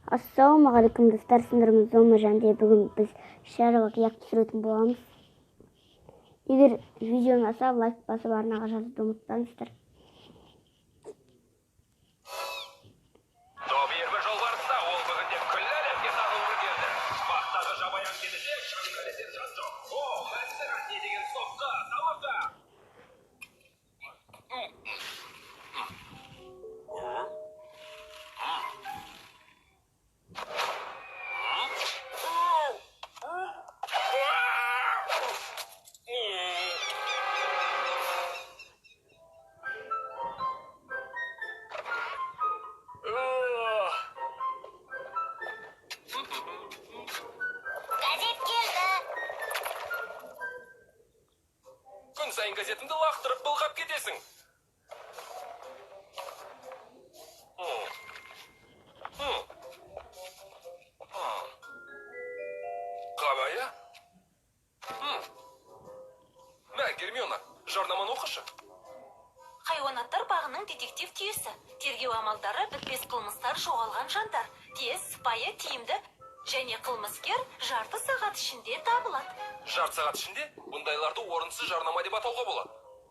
Ассалаумағалейкум достар, сендеріміз Зома Жанде. Бүгін біз Шерлок яқты түсіретін боламыз. Егер видео ұнаса, лайк басып арнаға жазуды ұмытпаңыздар. Күн сайын газетіңді лақтырып былғап кетесің. Қалай, а? Мә, Гермиона, жарнаманы оқышы. Хайуанаттар бағының детектив түйесі. Тергеу амалдары бітпес қылмыстар, жоғалған жандар. Тез, сыпайы, тиімді және қылмыскер жарты сағат ішінде табылады. Жарты сағат ішінде бұндайларды орынсыз жарнама деп атауға болады.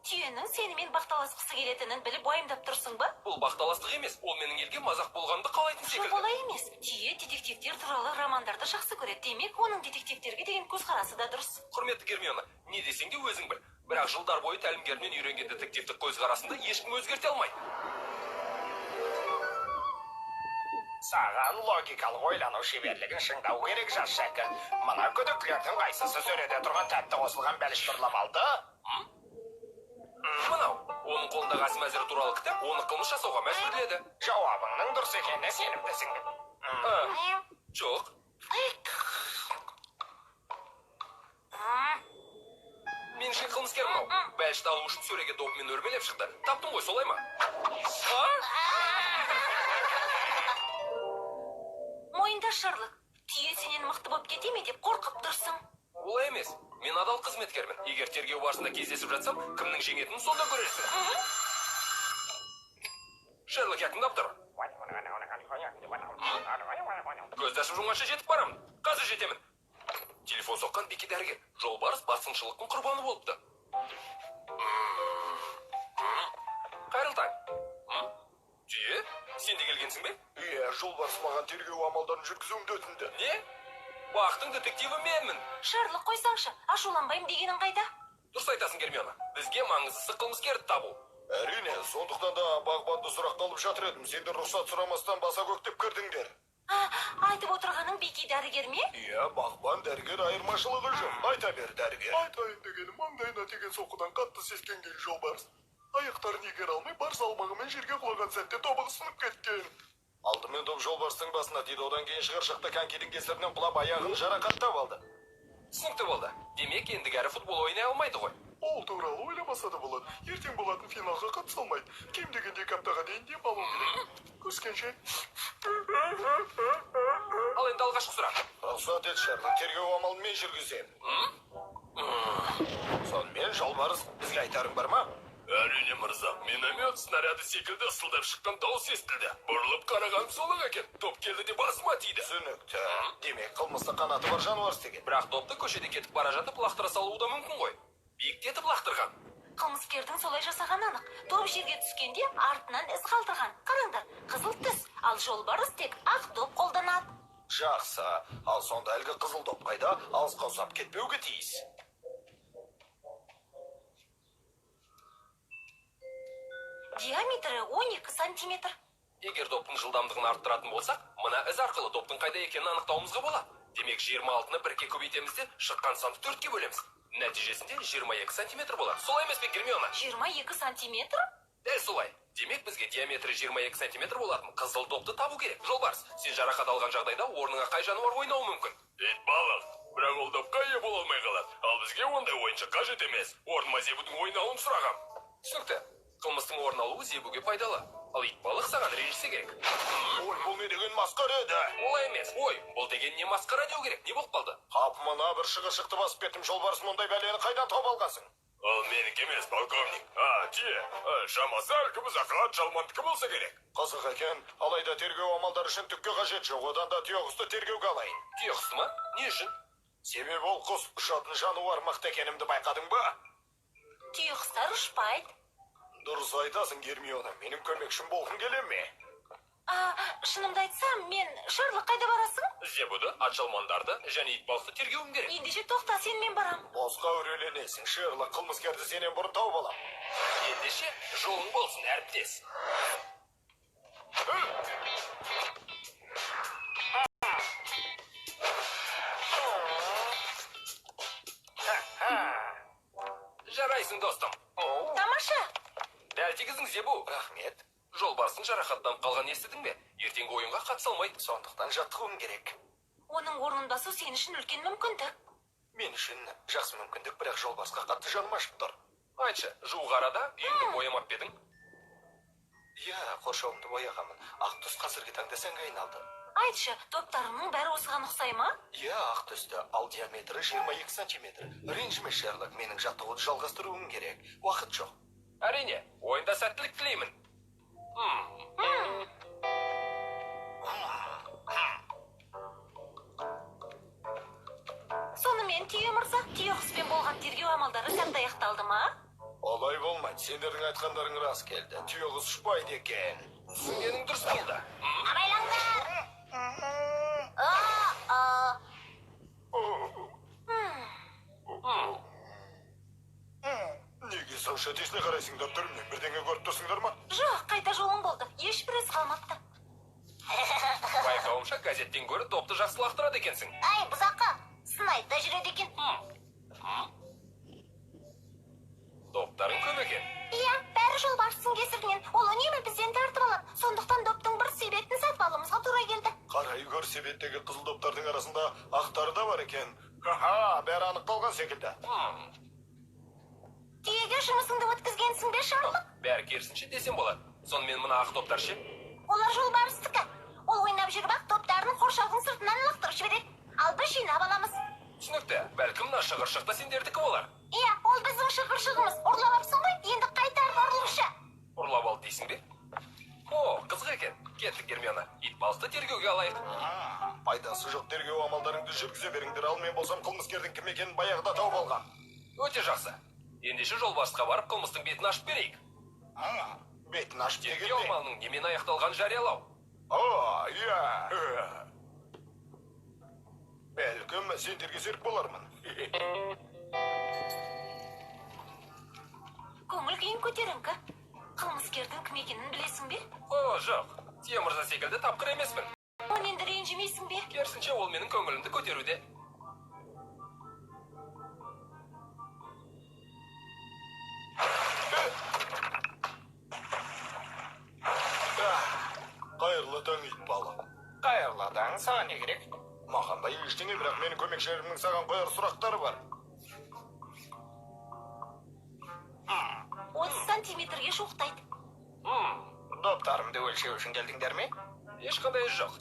Түйенің сенімен бақталасқысы келетінін біліп уайымдап тұрсың ба? Бұл бақталастық емес, ол менің елге мазақ болғанды қалайтын секілді. Жоқ, олай емес. Түйе детективтер туралы романдарды жақсы көреді. Демек, оның детективтерге деген көзқарасы да дұрыс. Құрметті Гермиона, не десең де өзің біл. Бірақ жылдар бойы тәлімгерінен үйренген детективтік көзқарасында ешкім өзгерте алмайды. Саған логикалық ойлану шеберлігін шыңдау керек, жас шәкірт. Мына күдіктілердің қайсысы сөреде тұрған тәтті қосылған бәліш турламалды? Мынау, оның қолындағы әзім әзір туралы кітап оны қылмыс жасауға мәжбүрледі. Жауабыңның дұрыс екеніне сенімдісің бе? Жоқ. Меніңше қылмыскер мынау. Бәлішті алу үшін сөреге допымен өрмелеп шықты. Таптың ғой, солай ма? Мойында Шерлок, түйе сенен мықты болып кете ме деп қорқып тұрсың. Олай емес. Мен адал қызметкермін. Егер тергеу барысында кездесіп жатсам, кімнің жеңетінін сонда көрерсің. Шерлок якындап тұр. Көзді ашып жұмғанша жетіп барамын. Қазір жетемін. Телефон соққан Беки дәрігер. Жолбарыс басқыншылықтың құрбаны болыпты. Қайырлы таң. Түйе, сен де келгенсің бе? Иә, жолбарыс маған тергеу амалдарын жүргізуімді өтінді. Не? Бақтың детективі менмін. Шерлок, қойсаңшы, ашуланбайым дегенің қайда? Дұрыс айтасың, Гермиона. Бізге маңыздысы қылмыскерді табу. Әрине, сондықтан да бағбанды сұраққа алып жатыр едім. Сендер рұқсат сұрамастан баса көктеп кірдіңдер. Айтып отырғаның Беки дәрігер ме? Иә, бағбан дәрігер айырмашылығы жоқ. Айта бер, дәрігер. Айтайын дегені маңдайына тиген соққыдан қатты сескенген жолбарыс. Аяқтарын егер алмай, бар салмағымен жерге құлаған сәтте тобығы сынып кеткен. Алдымен топ жолбарыстың басына тиді, одан кейін шығыршықта конькидің кесірінен құлап аяғын жарақаттап алды. Түсінікті болды. Демек, ендігі әрі футбол ойнай алмайды ғой. Ол туралы ойламаса да болады. Ертең болатын финалға қатыса алмайды. Кем дегенде екі аптаға дейін дем алу керек. Көріскенше. Ал енді алғашқы сұрақ. Рұқсат ет, Шерлок, тергеу амалын мен жүргіземін. Сонымен жолбарыс, бізге айтарың бар ма? Әрине, мырза. Миномет снаряды секілді ысылдап шыққан дауыс естілді. Бұрылып қараған солық екен. Топ келді де басыма тиді. Түсінікті. Демек, қылмысты қанаты бар жануар істеген. Бірақ топты көшеде кетіп бара жатып лақтыра салуы да мүмкін ғой. Биіктетіп лақтырған. Қылмыскердің солай жасаған анық. Топ жерге түскенде артынан із қалдырған. Қараңдар, қызыл түс, ал жолбарыс тек ақ доп қолданады. Жақсы. Ал сонда әлгі қызыл доп қайда? Алысқа ұзап кетпеуге тиіс. Диаметрі 12 сантиметр. Егер доптың жылдамдығын арттыратын болсақ, мына із арқылы доптың қайда екенін анықтауымызға болады. Демек 26-ны 1-ке көбейтеміз де шыққан санды 4-ке бөлеміз. Нәтижесінде 22 сантиметр болады. Солай емес пе, Гермиона? 22 сантиметр? Дәл солай. Демек бізге диаметрі 22 сантиметр болатын қызыл допты табу керек. Жолбарыс, сен жарақат алған жағдайда орныңа қай жануар ойнауы мүмкін? Ит балық. Бірақ ол допқа ие бола алмай қалады. Ал бізге ондай ойыншық қажет емес. Орныма зебудің ойнауын сұрағам. Түсінікті. Қылмыстың орын алуы зебуге пайдалы. Ал итбалық саған ренжісе керек. Ой, бұл не деген масқара еді? Олай емес. Ой, бұл деген не масқара деу керек? Не болып қалды? Қап, мына бір шығыршықты басып кеттім. Жолбарыс, мұндай бәлені қайдан тауып алғансың? Ол менікі емес, полковник. Тие, шамасы әлгі бұзаққа атшалмандікі болса керек. Қызық екен, алайда тергеу амалдары үшін түкке қажет жоқ, одан да түйеқұсты тергеуге алайын. Түйеқұсты ма? Не үшін? Себебі ол құс ұшатын жануар мықты екенімді байқадың ба? Түйеқұстар ұшпайды. Дұрыс айтасың, Гермиона, менің көмекшім болғың келе ме? Шынымды айтсам, мен Шерлок қайда барасың? Зебуді, атшалмандарды және итбалықты тергеуім керек. Ендеше тоқта, сен мен барам. Босқа өреленесің, Шерлок қылмыскерді сенен бұрын тауып алам. Ендеше жолың болсын, әріптес. Жарайсың, достым. Тамаша. Дәл тегізің, Зебу. Рахмет. Жолбарыстың жарақаттанып қалған естідің бе? Ертеңгі ойынға қатыса алмайды. Сондықтан жаттығуым керек. Оның орнын басу сен үшін үлкен мүмкіндік. Мен үшін жақсы мүмкіндік, бірақ жолбарысқа қатты жаным ашып тұр. Айтшы, жуық арада үйіңді боямап па едің? Иә, қоршауымды бояғамын. Ақ түс қазіргі таңда сәнге айналды. Айтшы, топтарыңның бәрі осыған ұқсай ма? Иә, ақ түсті, ал диаметрі 22 сантиметр. Ренжіме, Шерлок, менің жаттығуды жалғастыруым керек. Уақыт жоқ. Әрине, ойында сәттілік тілеймін. Сонымен түйе мырза, түйеқұспен болған тергеу амалдары сәтті аяқталды ма? Олай болмайды, сендердің айтқандарың рас келді. Түйеқұс ұшпайды екен. Түсінгенің дұрыс болды. Абайлаңдар! Неге сонша тесіне қарайсыңдар, түрімнен бірдеңе көріп тұрсыңдар ма? Жоқ, қайта жолың болды. Ешбір із қалмапты. Байқауымша газеттен гөрі допты жақсы лақтырады екенсің. Ай, бұзақы, сынайды да жүреді екен. Доптарың көп екен. Иә, бәрі жолбарыстың кесірінен. Ол үнемі бізден тартып алады. Сондықтан доптың бір себетін сатып алуымызға тура келді. Қарай гөр, себеттегі қызыл доптардың арасында ақтары да бар екен. Ха-ха, бәрі анықталған секілді. Түйеге жұмысыңды өткізгенсің бе, Шарлок? Бәрі керісінше десем болады. Сонымен мына ақ доптар ше? Олар жолбарыстікі. Ол ойнап жүріп ақ топтарын қоршаудың сыртынан лақтырып жібереді. Ал біз жинап аламыз. Түсінікті, бәлкім мына шығыршықта сендердікі болар. Иә, ол біздің шығыршығымыз. Ұрлап апсың ғой, енді қайтарып ұрлықшы. Ұрлап алды дейсің бе? О, қызық екен. Кеттік, Гермиона. Итбалысты тергеуге алайық. Пайдасы жоқ, тергеу амалдарыңды жүргізе беріңдер, ал мен болсам қылмыскердің кім екенін баяғыда тауып алғам. Өте жақсы. Ендеше жолбарысқа барып қылмыстың бетін ашып берейік. Бетін ашып Тергеу дегенде. амалының немен аяқталған жариялау. Иә. Бәлкім сендерге серік болармын. Көңіл күйін көтеріңкі. Қылмыскердің кім екенін білесің бе? О, жоқ. Тие мырза секілді тапқыр емеспін. Он енді ренжімейсің бе? Керісінше ол менің көңілімді көтеруде. Қайырлы таң, итбалық. Қайырлы таң, саған не керек? Маған да ештеңе, бірақ менің көмекшілерімнің саған қояр сұрақтары бар. 30 сантиметрге шоқтайды. Доптарымды өлшеу үшін келдіңдер ме? Ешқандай жоқ.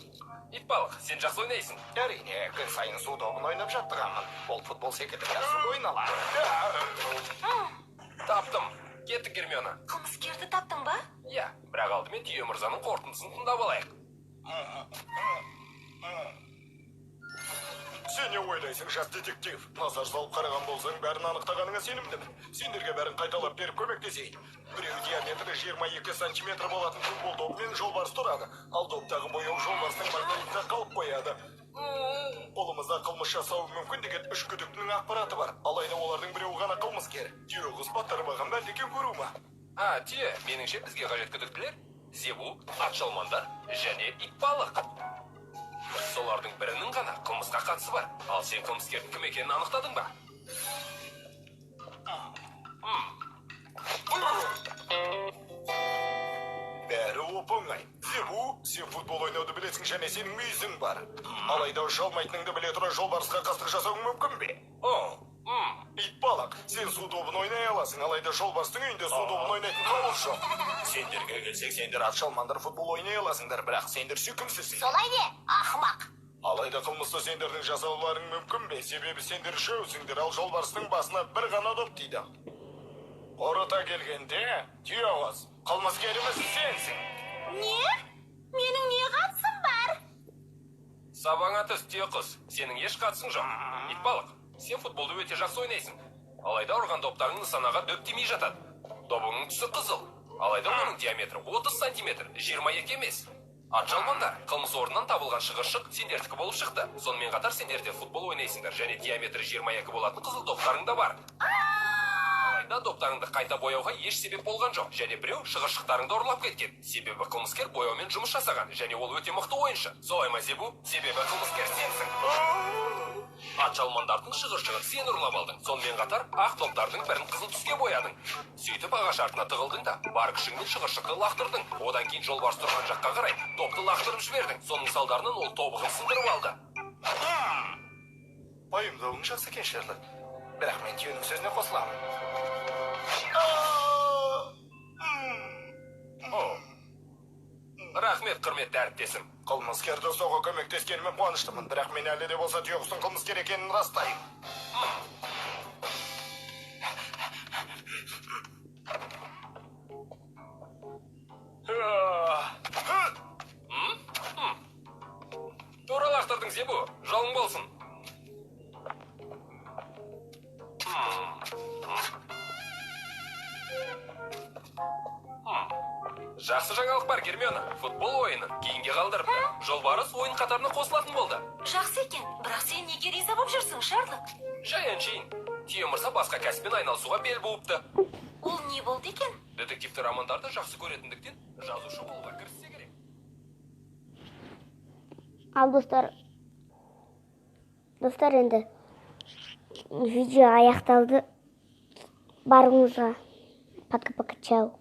Итбалық, сен жақсы ойнайсың. Әрине, күн сайын су добын ойнап жаттығамын. Ол футбол секілді жақсы ойналады. Таптым. Кеттік, Гермиона. Қылмыскерді таптың ба? Иә, бірақ алдымен түйе мырзаның қорытындысын тыңдап алайық. Сен не ойлайсың, жас детектив? Назар салып қараған болсаң, бәрін анықтағаныңа сенімдімін. Сендерге бәрін қайталап беріп көмектесейін. Біреу диаметрі 22 сантиметр болатын футбол допымен жолбарыс тұрады. Ал доптағы бояу жолбарыстың магнитінде қалып қояды. Қолымызда қылмыс жасау мүмкін деген 3 күдіктінің ақпараты бар. Алайда олардың біреуі ғана қылмыскер. Түйеқұс батырмаған бәлдекен көру ма? Түйе, меніңше бізге қажет күдіктілер Зебу, атшалмандар және итбалық. Солардың бірінің ғана қылмысқа қатысы бар. Ал сен қылмыскердің кім екенін анықтадың ба? Бәрі оп-оңай. Зебу, сен футбол ойнауды білесің және сенің мүйізің бар. Алайда ұша алмайтыныңды біле тұра жолбарысқа қастық жасауың мүмкін бе? Итбалық, сен су добын ойнай аласың, алайда жолбарыстың үйінде су добын ойнайтын қауыз жоқ. Сендерге келсек, сендер атшалмандар футбол ойнай аласыңдар, бірақ сендер сүйкімсізсің. Солай де, ақымақ. Алайда қылмысты сендердің жасауларың мүмкін бе? Себебі сендер үшеусіңдер, ал жолбарыстың басына бір ғана доп тиді. Қорыта келгенде, түйеуіз, қылмыскеріміз сенсің. Не? Менің не қатысым бар? Сабаңа түс, түйе қыз. Сенің еш қатысың жоқ. Итбалық, сен футболды өте жақсы ойнайсың. Алайда ұрған доптарың нысанаға дөп тимей жатады. Добыңның түсі қызыл. Алайда оның диаметрі 30 сантиметр, 22 емес. Атжалмандар, қылмыс орнынан табылған шығыршық сендердікі болып шықты. Сонымен қатар сендерде футбол ойнайсыңдар және диаметрі 22 болатын қызыл доптарың да бар. Алайда доптарыңды қайта бояуға еш себеп болған жоқ, және біреу шығыршықтарыңды ұрлап кеткен. Себебі қылмыскер бояумен жұмыс жасаған, және ол өте мықты ойыншы. Солай ма, Зебу? Себебі қылмыскер сенсің. Атжалмандардың шығыршығын сен ұрлап алдың. Сонымен қатар ақ доптардың бірін қызыл түске боядың. Сөйтіп ағаш артына тығылдың да, бар күшіңмен шығыршықты лақтырдың. Одан кейін жолбарыс тұрған жаққа қарай допты лақтырып жібердің. Соның салдарынан ол тобығын сындырып алды. Пайымдауың жақсы екен, Шерлок. Бірақ мен түйенің сөзіне қосыламын. Рахмет, құрметті әріптесім. Қылмыскерді ұстауға көмектескеніме қуаныштымын, бірақ мен әлі де болса түйеқұстың қылмыскер екенін растаймын. Тура лақтырдың, Зебу, жолың болсын. Жақсы жаңалық бар, Гермиона. Футбол ойынын кейінге қалдырыпты. Жолбарыс ойын қатарына қосылатын болды. Жақсы екен, бірақ сен неге риза болып жүрсің, Шерлок? Жай әншейін. Түйе мырза басқа кәсіппен айналысуға бел буыпты. Ол не болды екен? Детективті романдарды жақсы көретіндіктен жазушы болуға кіріссе керек. Ал достар енді видео аяқталды. Барыңызға. Пока-пока, чао.